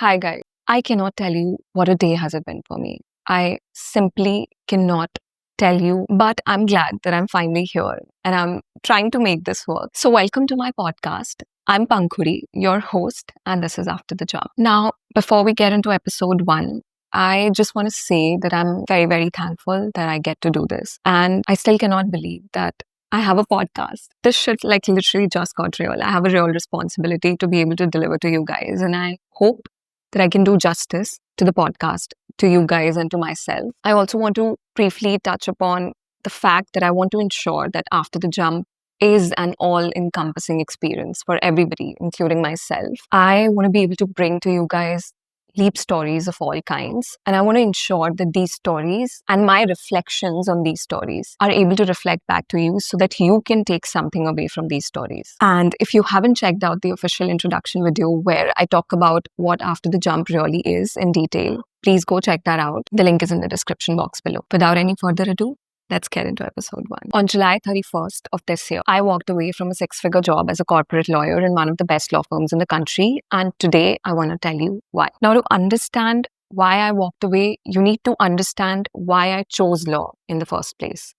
Hi guys, I cannot tell you what a day has it been for me. I simply cannot tell you, but I'm glad that I'm finally here and I'm trying to make this work. So welcome to my podcast. I'm Pankhuri, your host, and this is After the Jump. Now, before we get into episode 1, I just want to say that I'm very, very thankful that I get to do this. And I still cannot believe that I have a podcast. This shit literally just got real. I have a real responsibility to be able to deliver to you guys. And I hope that I can do justice to the podcast, to you guys and to myself. I also want to briefly touch upon the fact that I want to ensure that After the Jump is an all-encompassing experience for everybody, including myself. I want to be able to bring to you guys leap stories of all kinds. And I want to ensure that these stories and my reflections on these stories are able to reflect back to you so that you can take something away from these stories. And if you haven't checked out the official introduction video where I talk about what After the Jump really is in detail, please go check that out. The link is in the description box below. Without any further ado, let's get into episode 1. On July 31st of this year, I walked away from a 6-figure job as a corporate lawyer in one of the best law firms in the country. And today, I want to tell you why. Now, to understand why I walked away, you need to understand why I chose law in the first place.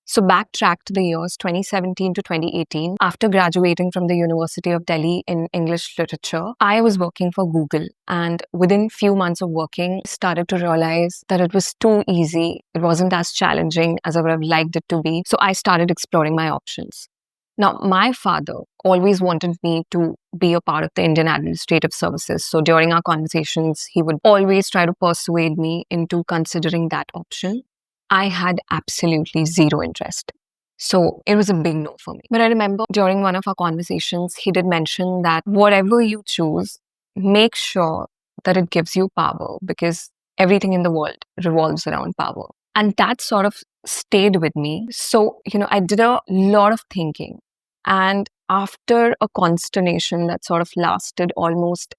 So backtrack to the years 2017 to 2018. After graduating from the University of Delhi in English literature, I was working for Google. And within few months of working, started to realize that it was too easy. It wasn't as challenging as I would have liked it to be. So I started exploring my options. Now, my father always wanted me to be a part of the Indian Administrative Services. So during our conversations, he would always try to persuade me into considering that option. I had absolutely zero interest. So it was a big no for me. But I remember during one of our conversations, he did mention that whatever you choose, make sure that it gives you power because everything in the world revolves around power. And that sort of stayed with me. So, I did a lot of thinking. And after a consternation that sort of lasted almost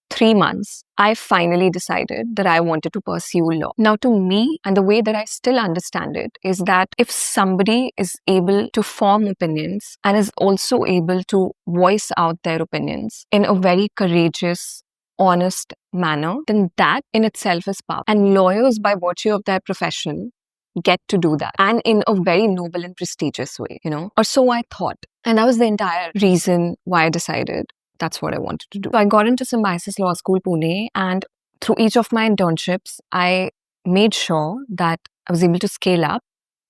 3 months, I finally decided that I wanted to pursue law. Now, to me, and the way that I still understand it, is that if somebody is able to form opinions and is also able to voice out their opinions in a very courageous, honest manner, then that in itself is power. And lawyers, by virtue of their profession, get to do that, and in a very noble and prestigious way, or so I thought. And that was the entire reason why I decided that's what I wanted to do. So I got into Symbiosis Law School, Pune, and through each of my internships, I made sure that I was able to scale up,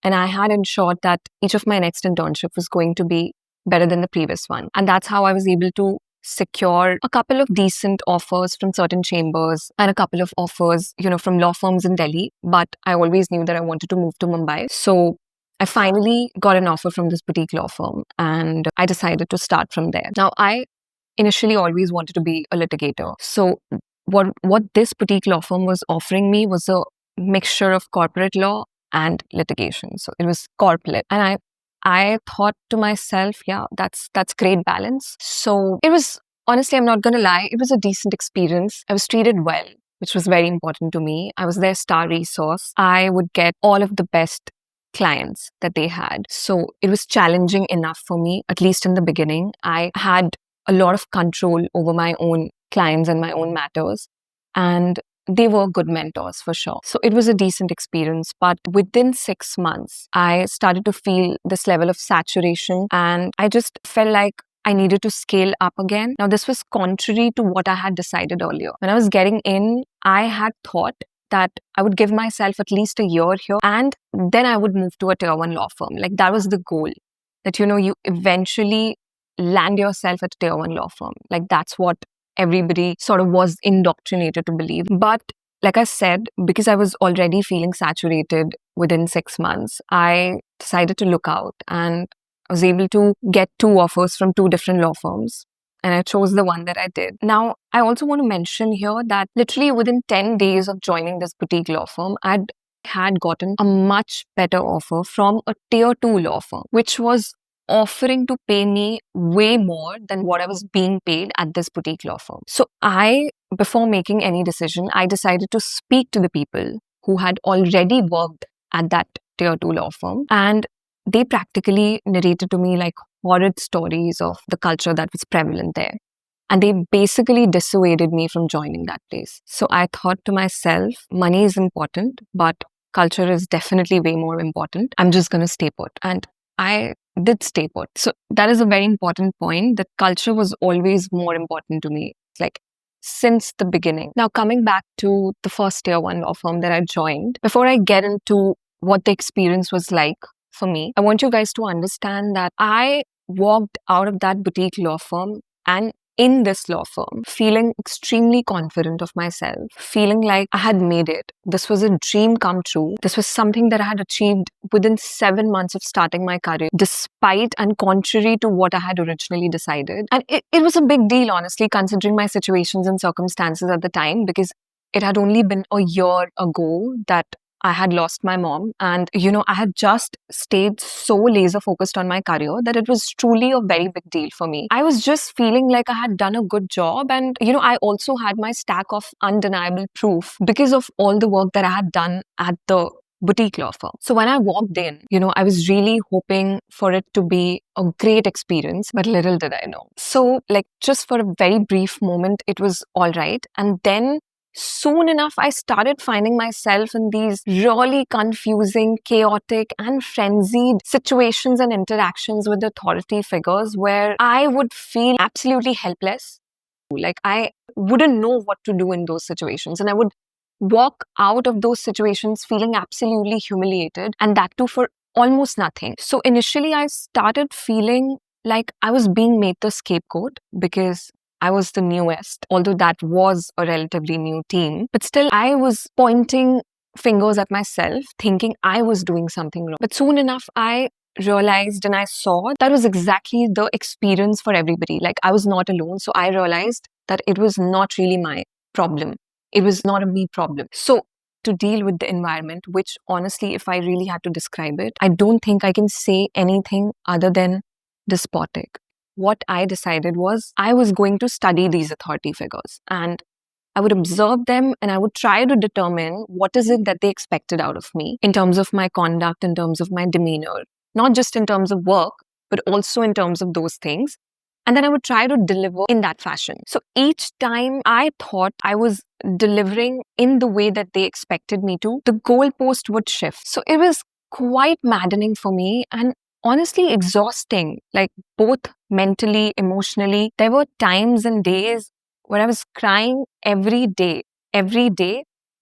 and I had ensured that each of my next internship was going to be better than the previous one. And that's how I was able to secure a couple of decent offers from certain chambers and a couple of offers, from law firms in Delhi. But I always knew that I wanted to move to Mumbai. So I finally got an offer from this boutique law firm, and I decided to start from there. Now, I initially always wanted to be a litigator. So what this boutique law firm was offering me was a mixture of corporate law and litigation. So it was corporate. And I thought to myself, yeah, that's great balance. So it was, honestly, I'm not going to lie, it was a decent experience. I was treated well, which was very important to me. I was their star resource. I would get all of the best clients that they had. So it was challenging enough for me, at least in the beginning. I had a lot of control over my own clients and my own matters. And they were good mentors for sure. So it was a decent experience. But within 6 months, I started to feel this level of saturation. And I just felt like I needed to scale up again. Now, this was contrary to what I had decided earlier. When I was getting in, I had thought that I would give myself at least a year here. And then I would move to a tier 1 law firm. Like that was the goal. That, you eventually land yourself at a tier 1 law firm. Like that's what everybody sort of was indoctrinated to believe. But like I said, because I was already feeling saturated within 6 months, I decided to look out, and I was able to get 2 offers from 2 different law firms. And I chose the one that I did. Now, I also want to mention here that literally within 10 days of joining this boutique law firm, I had gotten a much better offer from a tier 2 law firm, which was offering to pay me way more than what I was being paid at this boutique law firm. So before making any decision, I decided to speak to the people who had already worked at that tier 2 law firm. And they practically narrated to me like horrid stories of the culture that was prevalent there. And they basically dissuaded me from joining that place. So I thought to myself, money is important, but culture is definitely way more important. I'm just going to stay put. And I did stay put. So that is a very important point, that culture was always more important to me, like since the beginning. Now, coming back to the first tier one law firm that I joined, before I get into what the experience was like for me, I want you guys to understand that I walked out of that boutique law firm and in this law firm, feeling extremely confident of myself, feeling like I had made it. This was a dream come true. This was something that I had achieved within 7 months of starting my career, despite and contrary to what I had originally decided. And it was a big deal, honestly, considering my situations and circumstances at the time, because it had only been a year ago that I had lost my mom, and I had just stayed so laser focused on my career that it was truly a very big deal for me. I was just feeling like I had done a good job, and I also had my stack of undeniable proof because of all the work that I had done at the boutique law firm. So when I walked in, I was really hoping for it to be a great experience, but little did I know. So, like, just for a very brief moment, it was all right, and then soon enough, I started finding myself in these really confusing, chaotic, and frenzied situations and interactions with authority figures where I would feel absolutely helpless. Like, I wouldn't know what to do in those situations. And I would walk out of those situations feeling absolutely humiliated, and that too for almost nothing. So initially, I started feeling like I was being made the scapegoat because I was the newest, although that was a relatively new team. But still, I was pointing fingers at myself, thinking I was doing something wrong. But soon enough, I realized and I saw that was exactly the experience for everybody. Like, I was not alone. So I realized that it was not really my problem. It was not a me problem. So to deal with the environment, which honestly, if I really had to describe it, I don't think I can say anything other than despotic. What I decided was I was going to study these authority figures and I would observe them and I would try to determine what is it that they expected out of me in terms of my conduct, in terms of my demeanor, not just in terms of work, but also in terms of those things. And then I would try to deliver in that fashion. So each time I thought I was delivering in the way that they expected me to, the goalpost would shift. So it was quite maddening for me and honestly exhausting, like both mentally, emotionally. There were times and days where I was crying every day. And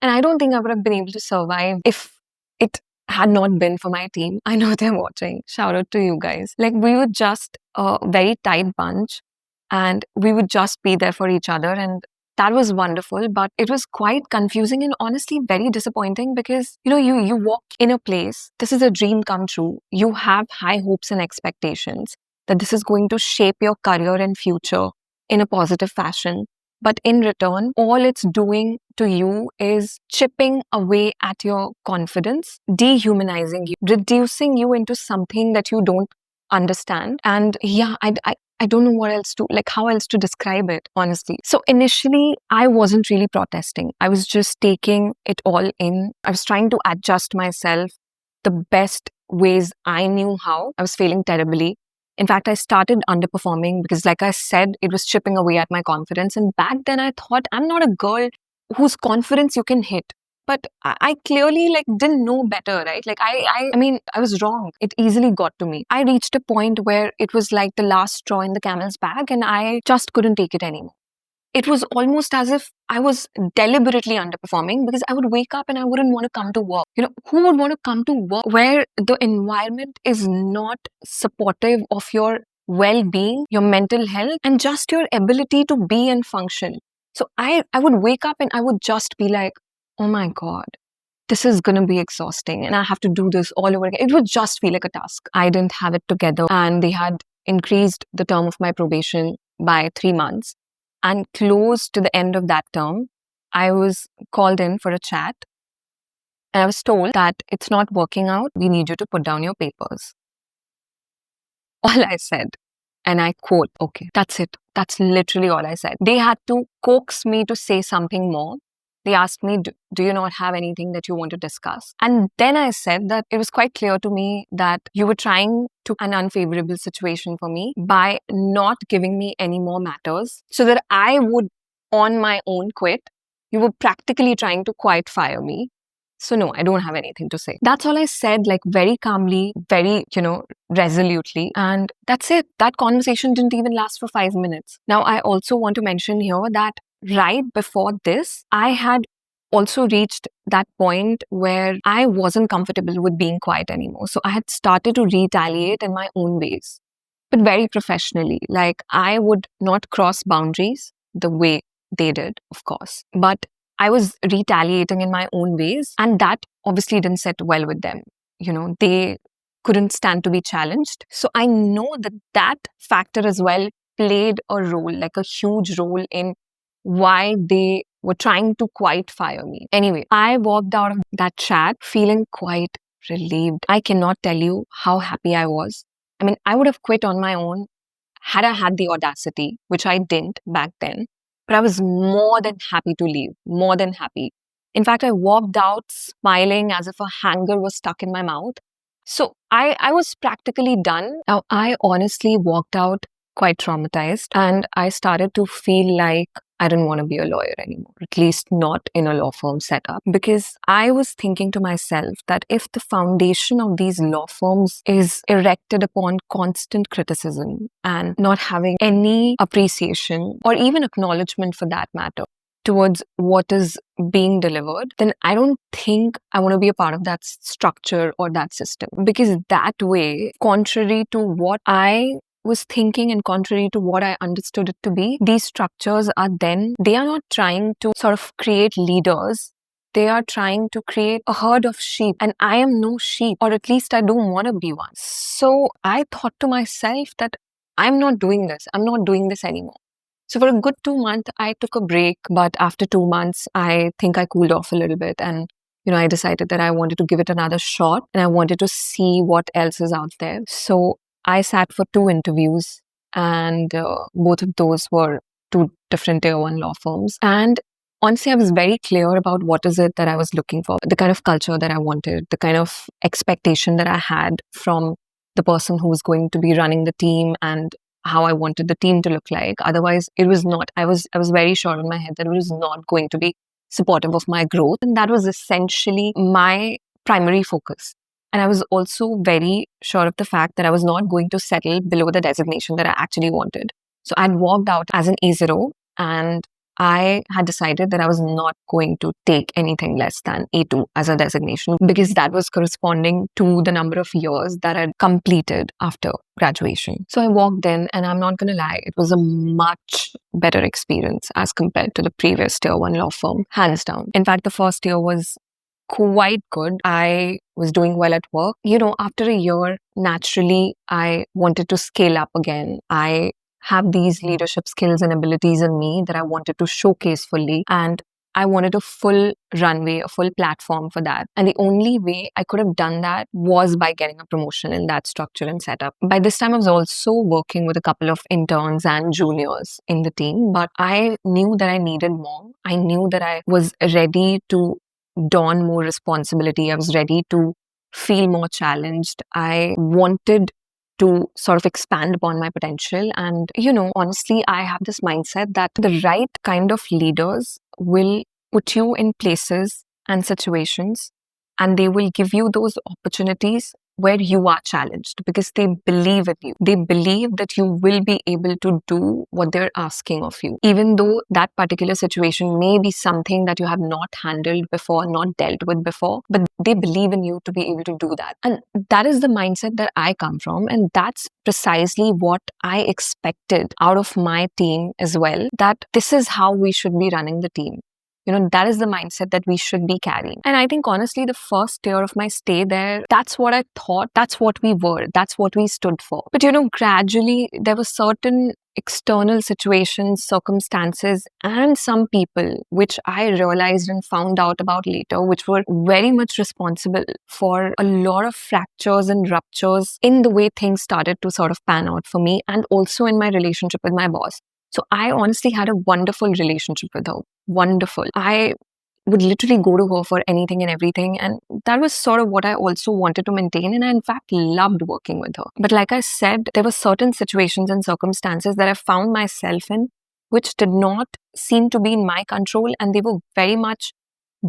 I don't think I would have been able to survive if it had not been for my team. I know they're watching. Shout out to you guys. Like, we were just a very tight bunch and we would just be there for each other. And that was wonderful, but it was quite confusing and honestly very disappointing because, you walk in a place, this is a dream come true. You have high hopes and expectations that this is going to shape your career and future in a positive fashion. But in return, all it's doing to you is chipping away at your confidence, dehumanizing you, reducing you into something that you don't understand. And yeah, I don't know what else to, like, how else to describe it, honestly. So initially, I wasn't really protesting. I was just taking it all in. I was trying to adjust myself the best ways I knew how. I was failing terribly. In fact, I started underperforming because, like I said, it was chipping away at my confidence. And back then I thought, I'm not a girl whose confidence you can hit. But I clearly didn't know better, right? I mean, I was wrong. It easily got to me. I reached a point where it was like the last straw in the camel's back and I just couldn't take it anymore. It was almost as if I was deliberately underperforming because I would wake up and I wouldn't want to come to work. Who would want to come to work where the environment is not supportive of your well-being, your mental health, and just your ability to be and function? So I would wake up and I would just be like, oh my God, this is going to be exhausting and I have to do this all over again. It would just feel like a task. I didn't have it together and they had increased the term of my probation by 3 months. And close to the end of that term, I was called in for a chat and I was told that it's not working out. We need you to put down your papers. All I said, and I quote, okay, that's it. That's literally all I said. They had to coax me to say something more. They asked me, do you not have anything that you want to discuss? And then I said that it was quite clear to me that you were trying to an unfavorable situation for me by not giving me any more matters so that I would on my own quit. You were practically trying to quite fire me. So no, I don't have anything to say. That's all I said, like very calmly, very, resolutely. And that's it. That conversation didn't even last for 5 minutes. Now, I also want to mention here that right before this, I had also reached that point where I wasn't comfortable with being quiet anymore. So I had started to retaliate in my own ways, but very professionally. Like I would not cross boundaries the way they did, of course. But I was retaliating in my own ways, and that obviously didn't sit well with them. They couldn't stand to be challenged. So I know that that factor as well played a role, like a huge role in why they were trying to quite fire me. Anyway, I walked out of that chat feeling quite relieved. I cannot tell you how happy I was. I mean, I would have quit on my own had I had the audacity, which I didn't back then. But I was more than happy to leave, more than happy. In fact, I walked out smiling as if a hanger was stuck in my mouth. So I was practically done. Now, I honestly walked out quite traumatized, and I started to feel like I didn't want to be a lawyer anymore, at least not in a law firm setup, because I was thinking to myself that if the foundation of these law firms is erected upon constant criticism and not having any appreciation or even acknowledgement for that matter towards what is being delivered, then I don't think I want to be a part of that structure or that system, because that way, contrary to what I was thinking and contrary to what I understood it to be, these structures they are not trying to sort of create leaders. They are trying to create a herd of sheep, and I am no sheep, or at least I don't want to be one. So I thought to myself that I'm not doing this. I'm not doing this anymore. So for a good 2 months, I took a break, but after 2 months, I think I cooled off a little bit, and I decided that I wanted to give it another shot and I wanted to see what else is out there. So I sat for 2 interviews, and both of those were 2 different tier 1 law firms. And honestly, I was very clear about what is it that I was looking for, the kind of culture that I wanted, the kind of expectation that I had from the person who was going to be running the team, and how I wanted the team to look like. Otherwise, it was not. I was very sure in my head that it was not going to be supportive of my growth. And that was essentially my primary focus. And I was also very sure of the fact that I was not going to settle below the designation that I actually wanted. So I'd walked out as an A0, and I had decided that I was not going to take anything less than A2 as a designation, because that was corresponding to the number of years that I'd completed after graduation. So I walked in, and I'm not going to lie, it was a much better experience as compared to the previous tier 1 law firm, hands down. In fact, the first year was quite good. I was doing well at work. After a year, naturally, I wanted to scale up again. I have these leadership skills and abilities in me that I wanted to showcase fully. And I wanted a full runway, a full platform for that. And the only way I could have done that was by getting a promotion in that structure and setup. By this time, I was also working with a couple of interns and juniors in the team, but I knew that I needed more. I knew that I was ready to don more responsibility. I was ready to feel more challenged. I wanted to sort of expand upon my potential. And, honestly, I have this mindset that the right kind of leaders will put you in places and situations, and they will give you those opportunities where you are challenged, because they believe in you. They believe that you will be able to do what they're asking of you, even though that particular situation may be something that you have not handled before, not dealt with before, but they believe in you to be able to do that. And that is the mindset that I come from. And that's precisely what I expected out of my team as well, that this is how we should be running the team. That is the mindset that we should be carrying. And I think, honestly, the first year of my stay there, that's what I thought. That's what we were. That's what we stood for. But, gradually, there were certain external situations, circumstances, and some people, which I realized and found out about later, which were very much responsible for a lot of fractures and ruptures in the way things started to sort of pan out for me, and also in my relationship with my boss. So I honestly had a wonderful relationship with her. Wonderful. I would literally go to her for anything and everything. And that was sort of what I also wanted to maintain. And I, in fact, loved working with her. But like I said, there were certain situations and circumstances that I found myself in which did not seem to be in my control. And they were very much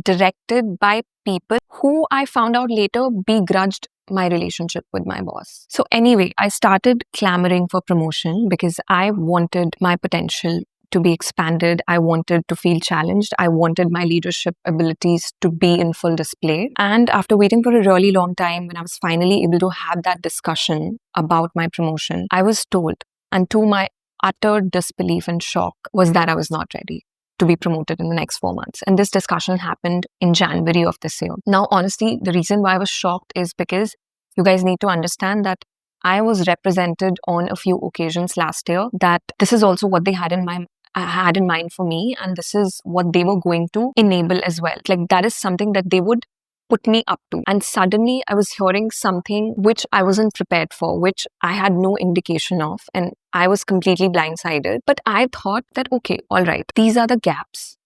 directed by people who I found out later begrudged my relationship with my boss. So anyway, I started clamoring for promotion because I wanted my potential to be expanded. I wanted to feel challenged. I wanted my leadership abilities to be in full display. And after waiting for a really long time, when I was finally able to have that discussion about my promotion, I was told, and to my utter disbelief and shock, was that I was not ready to be promoted in the next 4 months. And this discussion happened in January of this year. Now, honestly, the reason why I was shocked is because you guys need to understand that I was represented on a few occasions last year that this is also what they had in mind for me, and this is what they were going to enable as well. Like, that is something that they would put me up to. And suddenly I was hearing something which I wasn't prepared for, which I had no indication of, and I was completely blindsided. But I thought that, okay, all right, these are the gaps.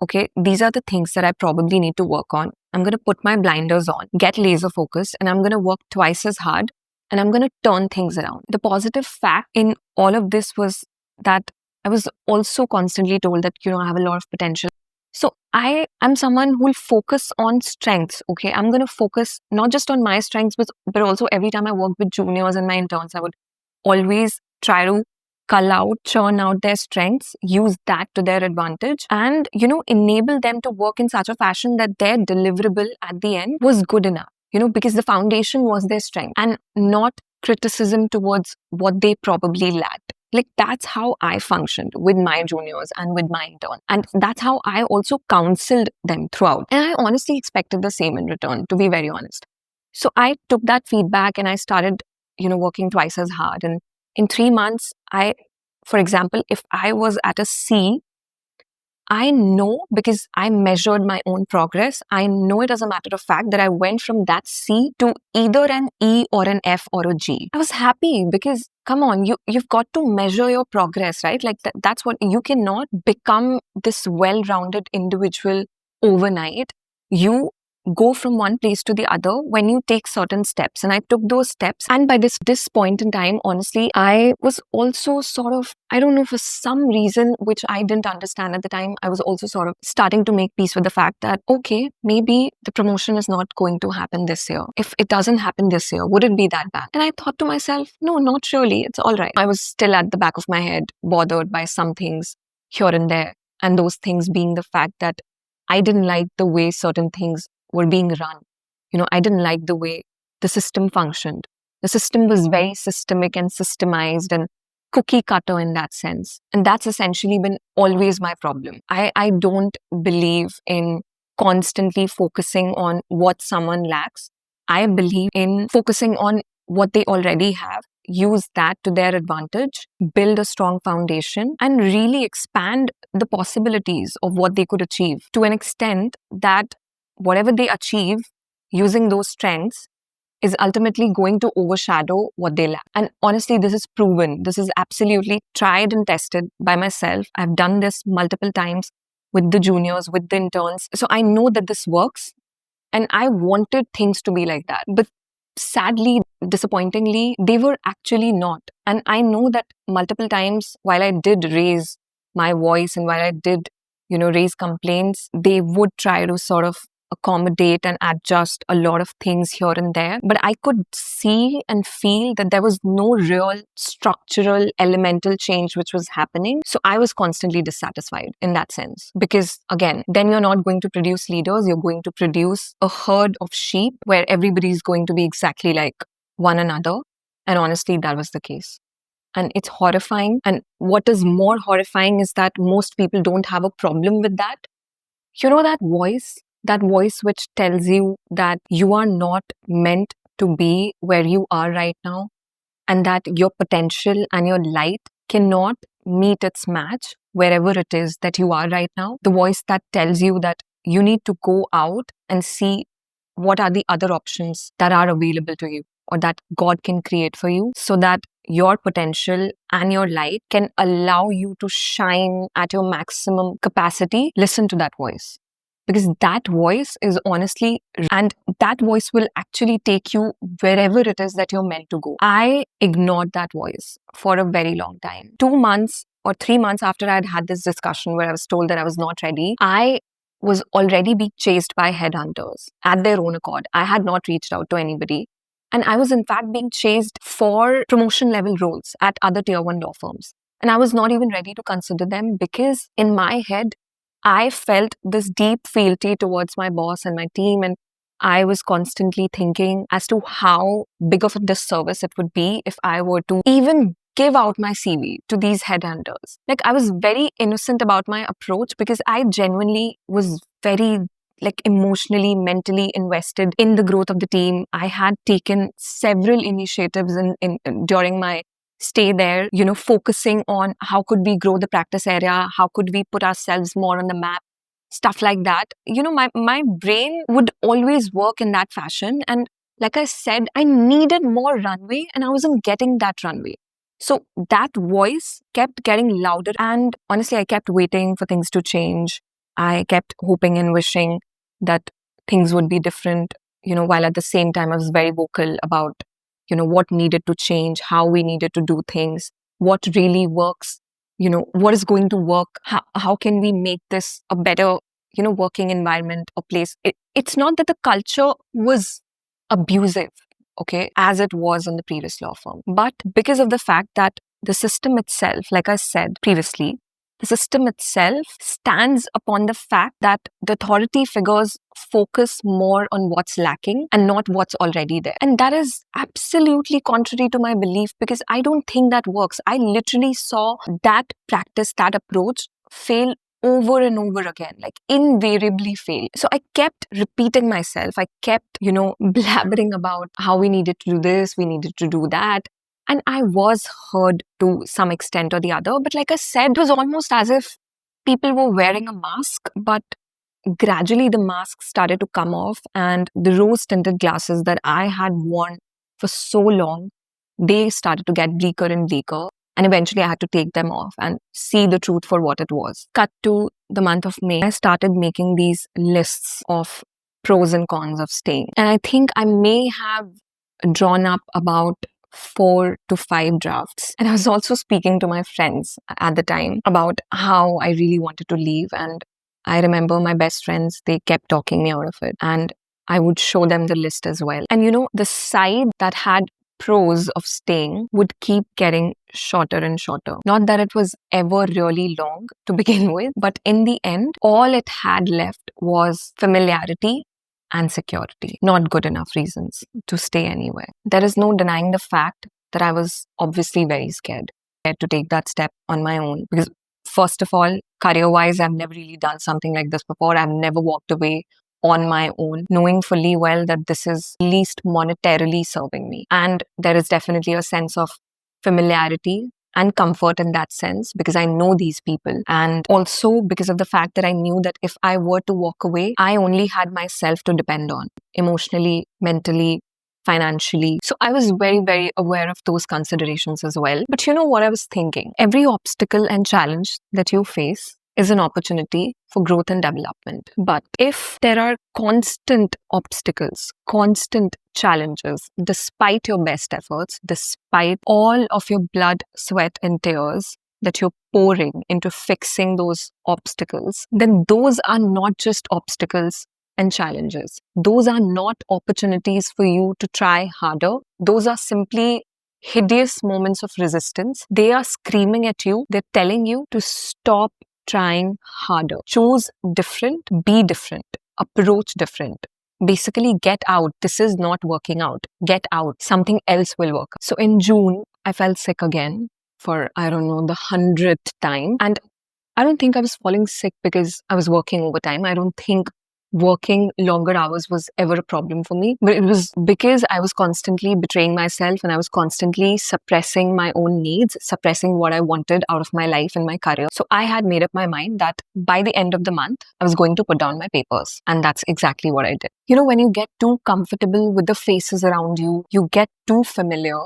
Okay, these are the things that I probably need to work on. I'm going to put my blinders on, get laser focused, and I'm going to work twice as hard, and I'm going to turn things around. The positive fact in all of this was that I was also constantly told that, I have a lot of potential. So I am someone who will focus on strengths, okay? I'm going to focus not just on my strengths, but also every time I work with juniors and my interns, I would always try to churn out their strengths, use that to their advantage, and, enable them to work in such a fashion that their deliverable at the end was good enough, because the foundation was their strength and not criticism towards what they probably lacked. Like, that's how I functioned with my juniors and with my intern. And that's how I also counseled them throughout. And I honestly expected the same in return, to be very honest. So I took that feedback and I started, working twice as hard. And in 3 months, for example, if I was at a C, I know, because I measured my own progress, I know it as a matter of fact that I went from that C to either an E or an F or a G. I was happy because, come on, you've got to measure your progress, right? Like that's what, you cannot become this well-rounded individual overnight. You go from one place to the other when you take certain steps. And I took those steps. And by this point in time, honestly, I was also sort of, I don't know, for some reason, which I didn't understand at the time, I was also sort of starting to make peace with the fact that, okay, maybe the promotion is not going to happen this year. If it doesn't happen this year, would it be that bad? And I thought to myself, no, not surely. It's all right. I was still at the back of my head, bothered by some things here and there. And those things being the fact that I didn't like the way certain things were being run. I didn't like the way the system functioned. The system was very systemic and systemized and cookie cutter in that sense. And that's essentially been always my problem. I don't believe in constantly focusing on what someone lacks. I believe in focusing on what they already have, use that to their advantage, build a strong foundation, and really expand the possibilities of what they could achieve to an extent that whatever they achieve using those strengths is ultimately going to overshadow what they lack. And honestly, this is proven. This is absolutely tried and tested by myself. I've done this multiple times with the juniors, with the interns. So I know that this works. And I wanted things to be like that. But sadly, disappointingly, they were actually not. And I know that multiple times while I did raise my voice and while I did, raise complaints, they would try to sort of accommodate and adjust a lot of things here and there. But I could see and feel that there was no real structural, elemental change which was happening. So I was constantly dissatisfied in that sense. Because again, then you're not going to produce leaders, you're going to produce a herd of sheep where everybody's going to be exactly like one another. And honestly, that was the case. And it's horrifying. And what is more horrifying is that most people don't have a problem with that. That voice which tells you that you are not meant to be where you are right now, and that your potential and your light cannot meet its match wherever it is that you are right now. The voice that tells you that you need to go out and see what are the other options that are available to you or that God can create for you so that your potential and your light can allow you to shine at your maximum capacity. Listen to that voice. because that voice is honestly, and that voice will actually take you wherever it is that you're meant to go. I ignored that voice for a very long time. 2 months or 3 months after I'd had this discussion where I was told that I was not ready, I was already being chased by headhunters at their own accord. I had not reached out to anybody. And I was in fact being chased for promotion level roles at other tier 1 law firms. And I was not even ready to consider them because in my head, I felt this deep fealty towards my boss and my team. And I was constantly thinking as to how big of a disservice it would be if I were to even give out my CV to these headhunters. Like, I was very innocent about my approach because I genuinely was very emotionally, mentally invested in the growth of the team. I had taken several initiatives in during my stay there, focusing on how could we grow the practice area, how could we put ourselves more on the map, stuff like that. My brain would always work in that fashion. And like I said, I needed more runway and I wasn't getting that runway. So that voice kept getting louder. And honestly, I kept waiting for things to change. I kept hoping and wishing that things would be different, while at the same time I was very vocal about, what needed to change, how we needed to do things, what really works, what is going to work, how can we make this a better, working environment or place. It's not that the culture was abusive, okay, as it was in the previous law firm, but because of the fact that the system itself, like I said previously, the system itself stands upon the fact that the authority figures focus more on what's lacking and not what's already there. And that is absolutely contrary to my belief because I don't think that works. I literally saw that practice, that approach fail over and over again, like invariably fail. So I kept repeating myself. I kept, blabbering about how we needed to do this, we needed to do that. And I was heard to some extent or the other. But like I said, it was almost as if people were wearing a mask, but gradually the mask started to come off and the rose-tinted glasses that I had worn for so long, they started to get bleaker and bleaker. And eventually I had to take them off and see the truth for what it was. Cut to the month of May, I started making these lists of pros and cons of staying. And I think I may have drawn up about 4 to 5 drafts. And I was also speaking to my friends at the time about how I really wanted to leave. And I remember my best friends, they kept talking me out of it. And I would show them the list as well. And the side that had pros of staying would keep getting shorter and shorter. Not that it was ever really long to begin with, but in the end, all it had left was familiarity and security. Not good enough reasons to stay anywhere. There is no denying the fact that I was obviously very scared to take that step on my own. Because first of all, career-wise, I've never really done something like this before. I've never walked away on my own, knowing fully well that this is least monetarily serving me. And there is definitely a sense of familiarity and comfort in that sense because I know these people. And also because of the fact that I knew that if I were to walk away, I only had myself to depend on emotionally, mentally, financially. So I was very, very aware of those considerations as well. But you know what I was thinking? Every obstacle and challenge that you face is an opportunity for growth and development. But if there are constant obstacles, constant challenges, despite your best efforts, despite all of your blood, sweat, and tears that you're pouring into fixing those obstacles, then those are not just obstacles and challenges. Those are not opportunities for you to try harder. Those are simply hideous moments of resistance. They are screaming at you. They're telling you to stop trying harder. Choose different, be different, approach different. Basically, get out. This is not working out. Get out. Something else will work. So in June, I felt sick again for, the 100th time. And I don't think I was falling sick because I was working overtime. I don't think working longer hours was ever a problem for me, but it was because I was constantly betraying myself and I was constantly suppressing my own needs, suppressing what I wanted out of my life and my career. So I had made up my mind that by the end of the month, I was going to put down my papers. And that's exactly what I did. When you get too comfortable with the faces around you, you get too familiar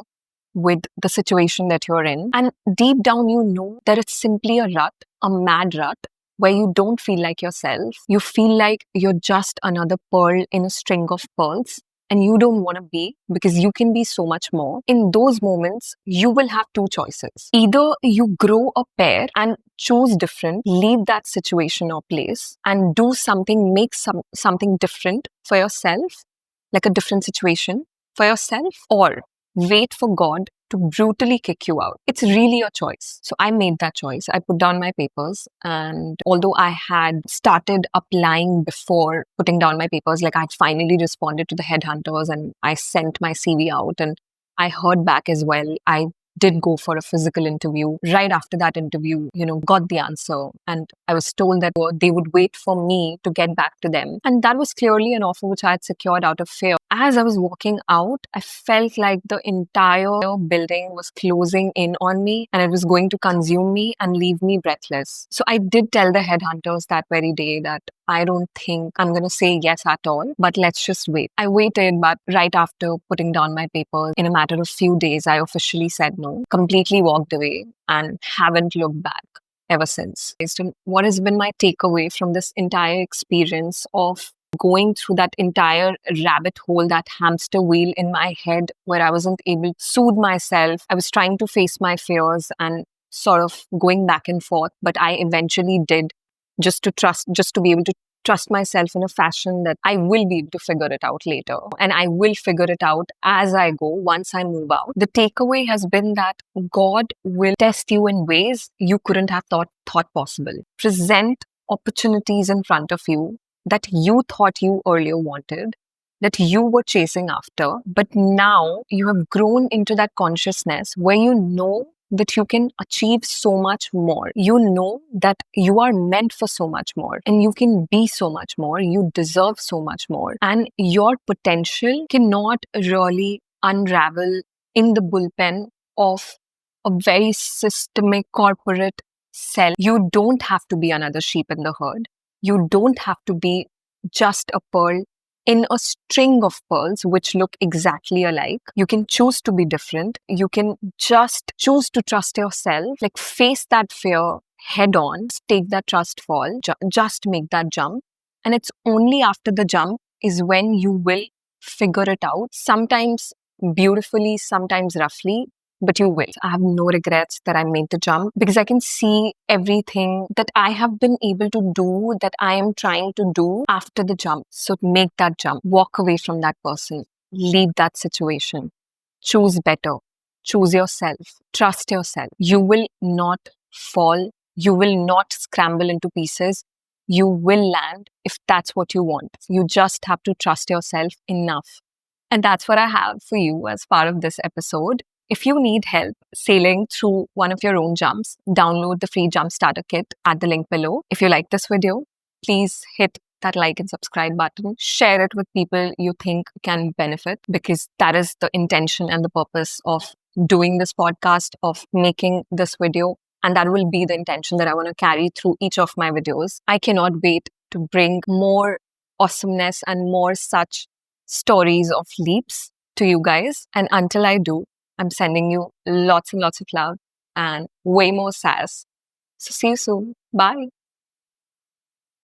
with the situation that you're in. And deep down, you know that it's simply a rut, a mad rut, where you don't feel like yourself. You feel like you're just another pearl in a string of pearls. And you don't want to be, because you can be so much more. In those moments, you will have two choices. Either you grow a pair and choose different, leave that situation or place and do something, make something different for yourself, like a different situation for yourself, or wait for God to brutally kick you out. It's really your choice. So I made that choice. I put down my papers, and although I had started applying before putting down my papers, like I'd finally responded to the headhunters and I sent my CV out and I heard back as well. I did go for a physical interview. Right after that interview, got the answer. And I was told that they would wait for me to get back to them. And that was clearly an offer which I had secured out of fear. As I was walking out, I felt like the entire building was closing in on me and it was going to consume me and leave me breathless. So I did tell the headhunters that very day that I don't think I'm going to say yes at all, but let's just wait. I waited, but right after putting down my papers, in a matter of few days, I officially said no, completely walked away and haven't looked back ever since. What has been my takeaway from this entire experience of going through that entire rabbit hole, that hamster wheel in my head where I wasn't able to soothe myself? I was trying to face my fears and sort of going back and forth, but I eventually did, just to be able to trust myself in a fashion that I will be able to figure it out later. And I will figure it out as I go once I move out. The takeaway has been that God will test you in ways you couldn't have thought possible. Present opportunities in front of you that you thought you earlier wanted, that you were chasing after, but now you have grown into that consciousness where you know that you can achieve so much more. You know that you are meant for so much more and you can be so much more. You deserve so much more. And your potential cannot really unravel in the bullpen of a very systemic corporate cell. You don't have to be another sheep in the herd. You don't have to be just a pearl in a string of pearls which look exactly alike. You can choose to be different. You can just choose to trust yourself, like face that fear head on, take that trust fall, just make that jump. And it's only after the jump is when you will figure it out. Sometimes beautifully, sometimes roughly, but you will. I have no regrets that I made the jump because I can see everything that I have been able to do, that I am trying to do after the jump. So make that jump, walk away from that person, leave that situation, choose better, choose yourself, trust yourself. You will not fall. You will not scramble into pieces. You will land if that's what you want. You just have to trust yourself enough. And that's what I have for you as part of this episode. If you need help sailing through one of your own jumps, download the free Jump Starter Kit at the link below. If you like this video, please hit that like and subscribe button. Share it with people you think can benefit, because that is the intention and the purpose of doing this podcast, of making this video. And that will be the intention that I want to carry through each of my videos. I cannot wait to bring more awesomeness and more such stories of leaps to you guys. And until I do, I'm sending you lots and lots of love and way more sass. So see you soon. Bye.